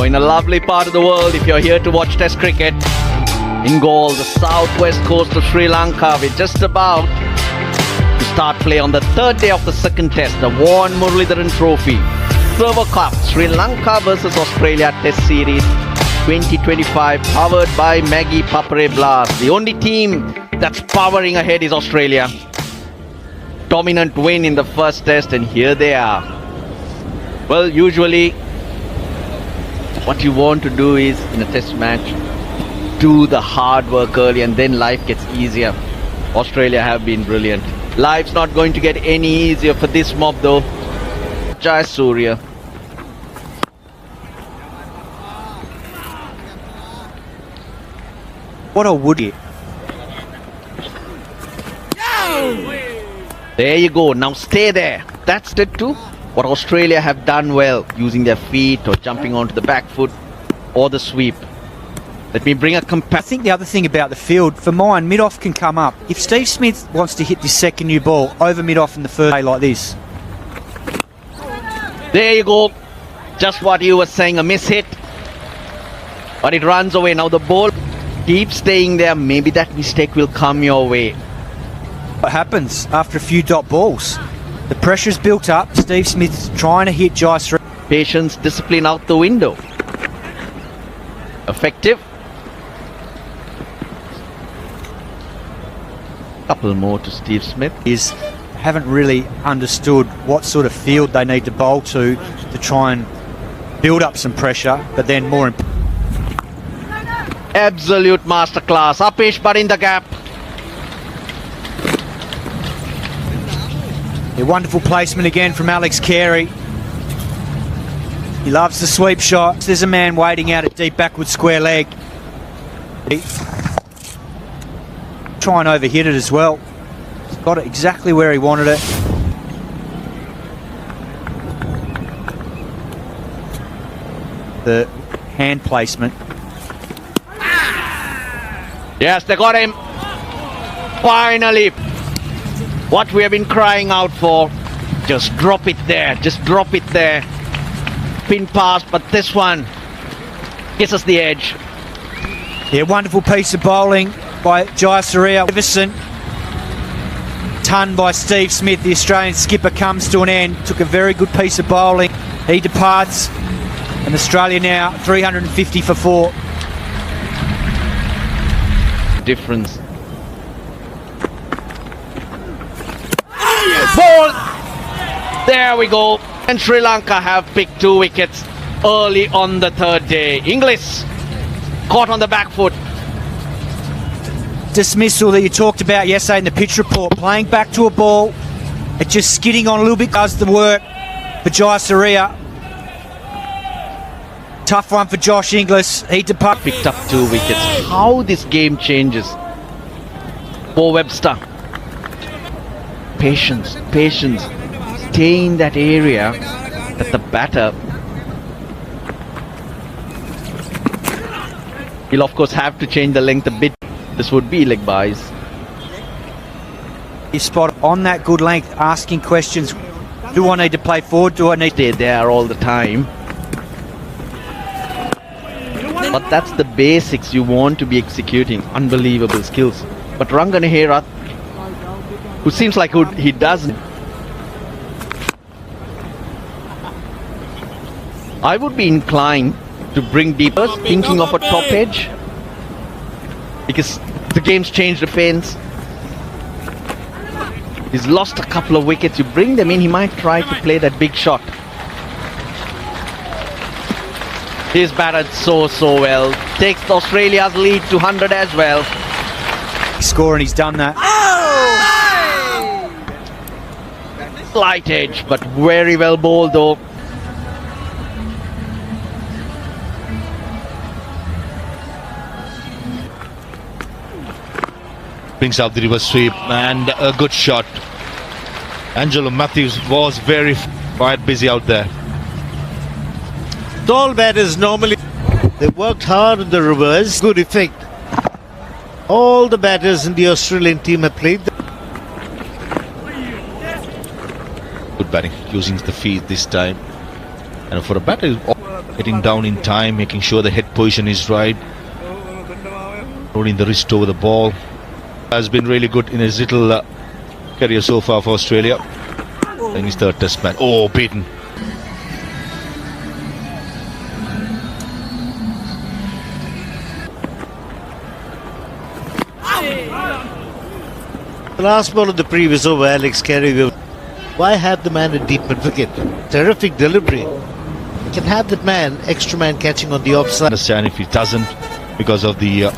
You're in a lovely part of the world if you're here to watch Test cricket. In goal, the southwest coast of Sri Lanka. We're just about to start play on the third day of the second test, the Vaughan Muralidharan Trophy. Silver Cup, Sri Lanka versus Australia Test Series 2025, powered by Maggie Papare Blast. The only team that's powering ahead is Australia. Dominant win in the first test, and here they are. Well, usually what you want to do is, in a test match, do the hard work early and then life gets easier. Australia have been brilliant. Life's not going to get any easier for this mob though. Jai Surya. What a woody. There you go. Now stay there. That's it too. What Australia have done well, using their feet or jumping onto the back foot or the sweep. Let me bring a I think the other thing about the field, for mine, mid-off can come up. If Steve Smith wants to hit this second new ball over mid-off in the first day like this. There you go. Just what you were saying, a miss hit. But it runs away. Now the ball keeps staying there. Maybe that mistake will come your way. What happens after a few dot balls? The pressure's built up. Steve Smith's trying to hit Jai Surya. Patience, discipline out the window. Effective. Couple more to Steve Smith. Haven't really understood what sort of field they need to bowl to try and build up some pressure, but then more important. Absolute masterclass. Upish, but in the gap. A wonderful placement again from Alex Carey. He loves the sweep shot. There's a man waiting out at deep backward square leg. Try and overhit it as well. He's got it exactly where he wanted it. The hand placement. Yes, they got him. Finally. What we have been crying out for. Just drop it there. Just drop it there. Pin pass, but this one gives us the edge. Yeah, wonderful piece of bowling by Jai Surya. Iverson, ton by Steve Smith. The Australian skipper comes to an end. Took a very good piece of bowling. He departs, and Australia now 350 for 4. Difference. Ball! There we go. And Sri Lanka have picked 2 wickets early on the third day. Inglis caught on the back foot. Dismissal that you talked about yesterday in the pitch report, playing back to a ball, it just skidding on a little bit does the work for Jai Surya. Tough one for Josh Inglis. He departed. Picked up 2 wickets. How this game changes for Webster. Patience, patience. Stay in that area that the batter. He'll of course have to change the length a bit. This would be leg buys. He's spot on that good length, asking questions. Do I need to play forward? Do I need to stay there all the time? But that's the basics you want to be executing. Unbelievable skills. But Ranganehera, who seems like he doesn't. I would be inclined to bring deeper, thinking of a top edge, because the game's changed the fence. He's lost a couple of wickets. You bring them in, he might try to play that big shot. He's batted so well. Takes Australia's lead to 100 as well. Score, and he's done that. Slight edge, but very well bowled though. Brings out the reverse sweep and a good shot. Angelo Matthews was very quite busy out there. Tall batters normally, they worked hard on the reverse. Good effect. All the batters in the Australian team have played. Good batting, using the feet this time. And for a batter, getting down in time, making sure the head position is right, rolling the wrist over the ball. Has been really good in his little career so far for Australia. In his third test match. Oh, beaten. The last ball of the previous over, Alex Carey. Why have the man a deep mid wicket? Terrific delivery. You can have that man, extra man catching on the offside. Understand if he doesn't because of the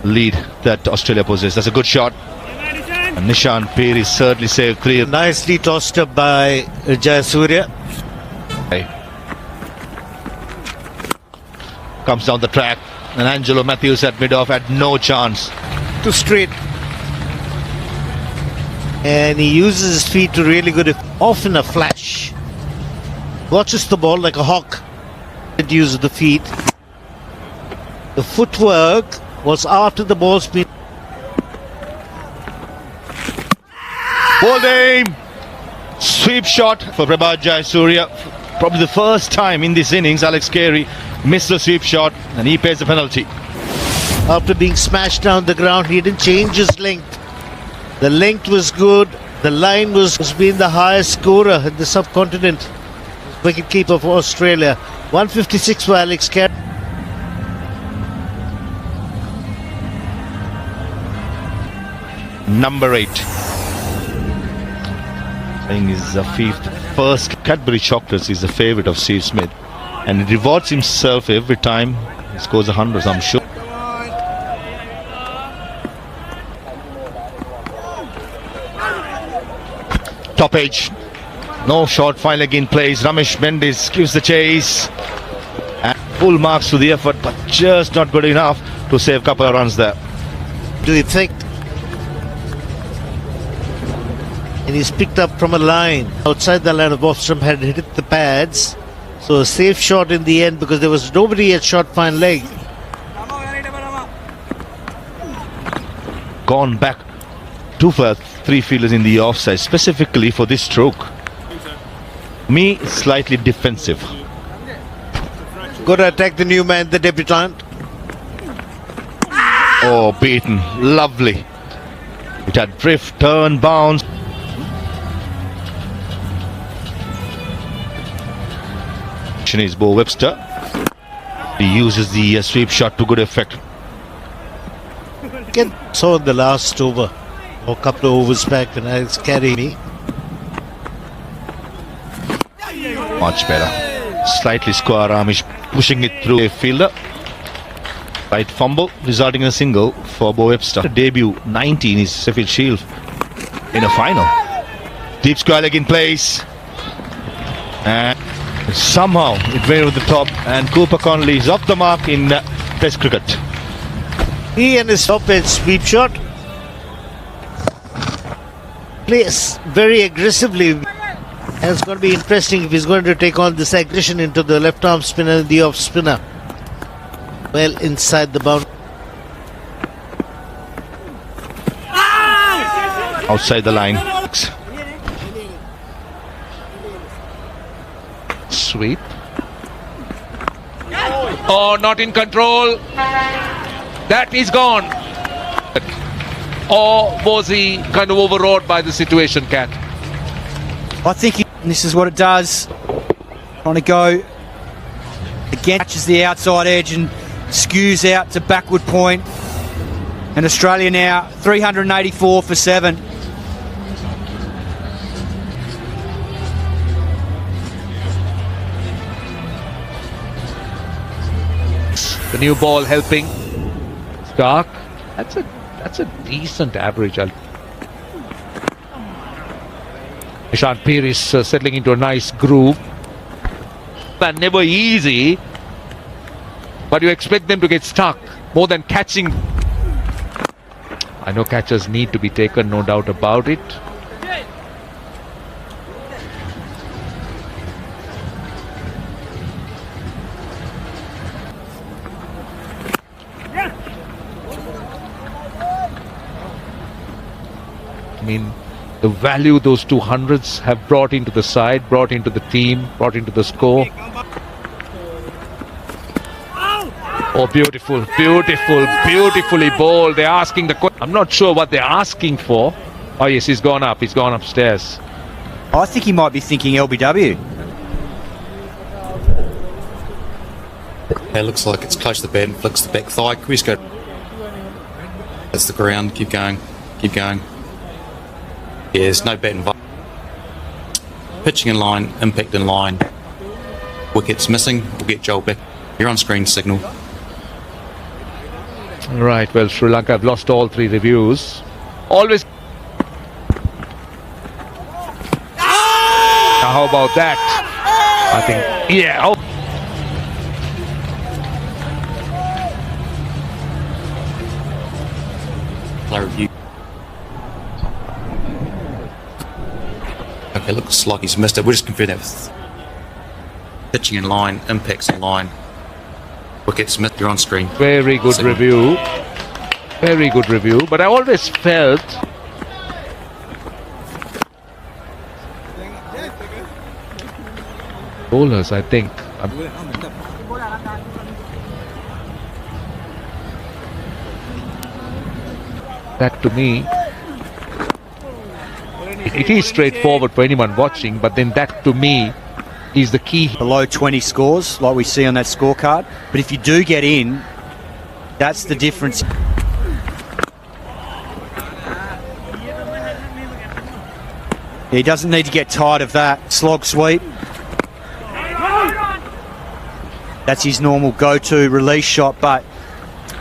lead that Australia possesses. That's a good shot. And Nishan Peri certainly saved clear. Nicely tossed up by Jayasuriya. Comes down the track. And Angelo Matthews at mid-off had no chance. Too straight. And he uses his feet to really good, off in a flash. Watches the ball like a hawk. It uses the feet. The footwork was after the ball's been. Ball aim! Sweep shot for Prabhat Jayasuriya. Probably the first time in this innings Alex Carey missed the sweep shot and he pays the penalty. After being smashed down the ground, he didn't change his length. The length was good. The line was being the highest scorer in the subcontinent. Wicketkeeper for Australia. 156 for Alex Carey. Number 8. Saying is the first Cadbury chocolates is the favourite of Steve Smith. And he rewards himself every time he scores 100, I'm sure. Top edge. No short fine leg in place. Ramesh Mendes gives the chase. And full marks to the effort, but just not good enough to save a couple of runs there. To effect. And he's picked up from a line. Outside the line of off-stump had hit the pads. So a safe shot in the end because there was nobody at short fine leg. Gone back 2 for 3 fielders in the offside, specifically for this stroke. Me, slightly defensive. Got to attack the new man, the debutant. Oh, beaten. Lovely. It had drift, turn, bounce. Is Bo Webster. He uses the sweep shot to good effect. Again, saw in the last over, or a couple of overs back when Alex Carey me. Much better. Slightly square armish, pushing it through a fielder. Right fumble, resulting in a single for Bo Webster. Debut 19 is Sheffield Shield in a final. Deep square leg in place. And somehow it went over the top, and Cooper Connolly is off the mark in Test cricket. He and his top edge sweep shot plays very aggressively. And it's going to be interesting if he's going to take on this aggression into the left arm spinner and the off spinner. Well inside the boundary. Outside the line. Sweep. Oh, not in control. That is gone. Or was he kind of overawed by the situation, Cat? I think this is what it does. Trying to go again, catches the outside edge and skews out to backward point. And Australia now 384 for 7. The new ball helping. Stark. That's a decent average. Nishan Peri is settling into a nice groove. And never easy, but you expect them to get stuck more than catching. I know catchers need to be taken, no doubt about it. I mean, the value those 200s have brought into the side, brought into the team, brought into the score. Oh, beautiful, beautiful, beautifully bowled. They're asking the question. I'm not sure what they're asking for. Oh, yes, he's gone up. He's gone upstairs. I think he might be thinking LBW. It looks like it's close to the bed and flicks the back thigh. Can we just go? That's the ground. Keep going. Keep going. Yeah, there's no bat involved. Pitching in line, impact in line. Wickets missing. We'll get Joel back. You're on screen signal. Right, well, Sri Lanka have lost all 3 reviews. Always. Now, how about that? I think, yeah. Oh. Review. Okay, looks like he's missed it. We'll just confirm that with pitching in line, impacts in line. Wickets missed. You're on screen. Very good Signal. review. Very good review. But I always felt bowlers, I think. That to me, it is straightforward for anyone watching, but then that to me is the key. Below 20 scores, like we see on that scorecard. But if you do get in, that's the difference. He doesn't need to get tired of that slog sweep. That's his normal go-to release shot, but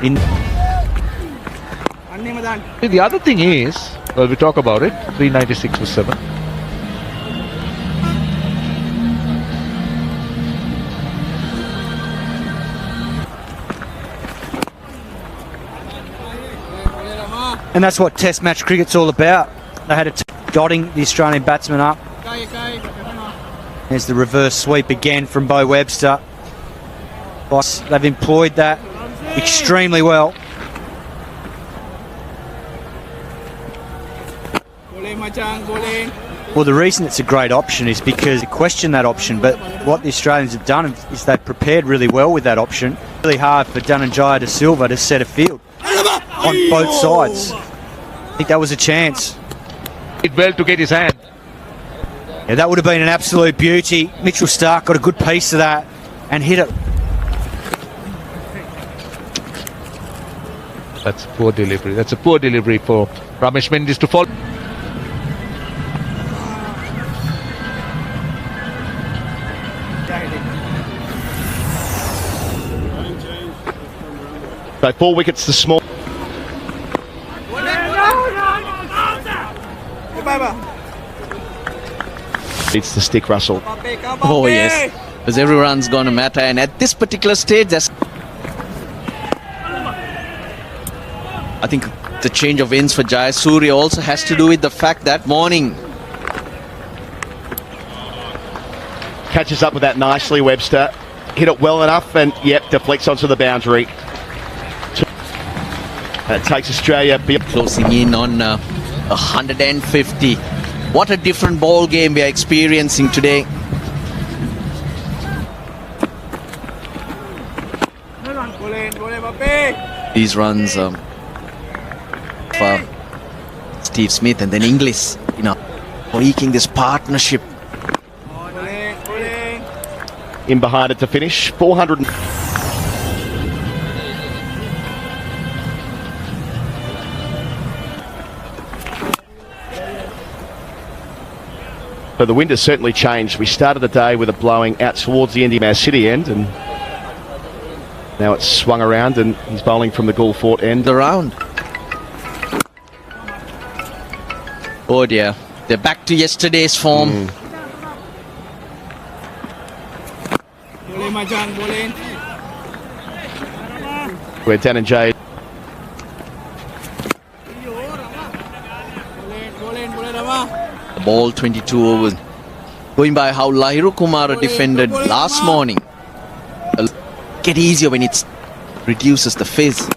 in... The other thing is, well, we talk about it, 396 for 7. And that's what Test match cricket's all about. They had a dotting the Australian batsman up. There's the reverse sweep again from Bo Webster. They've employed that extremely well. Well, the reason it's a great option is because they question that option, but what the Australians have done is they've prepared really well with that option. Really hard for Dhananjaya De Silva to set a field on both sides. I think that was a chance. It well to get his hand. Yeah, that would have been an absolute beauty. Mitchell Stark got a good piece of that and hit it. That's a poor delivery. That's a poor delivery for Ramesh Mendis to fall. So 4 wickets to small. It's the stick, Russell. Oh yes, because every run's going to matter, and at this particular stage, I think the change of ends for Jayasuriya also has to do with the fact that morning. Catches up with that nicely, Webster. Hit it well enough and, yep, deflects onto the boundary. And it takes Australia... Closing in on 150. What a different ball game we are experiencing today. These runs for Steve Smith and then Inglis, eking this partnership. In behind it to finish. 400... So the wind has certainly changed. We started the day with it blowing out towards the end of our city end, and now it's swung around and he's bowling from the Gul Fort end. Around. Oh dear, they're back to yesterday's form. Where Dhananjaya... The ball 22 overs. Going by how Lahiru Kumara defended last morning. Get easier when it reduces the fizz.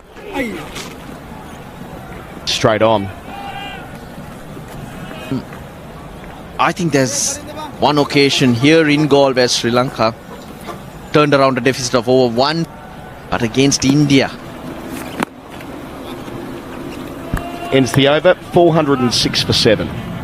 Straight on. I think there's one occasion here in Galle where Sri Lanka turned around a deficit of over 1. But against India, Ends the over, 406 for 7.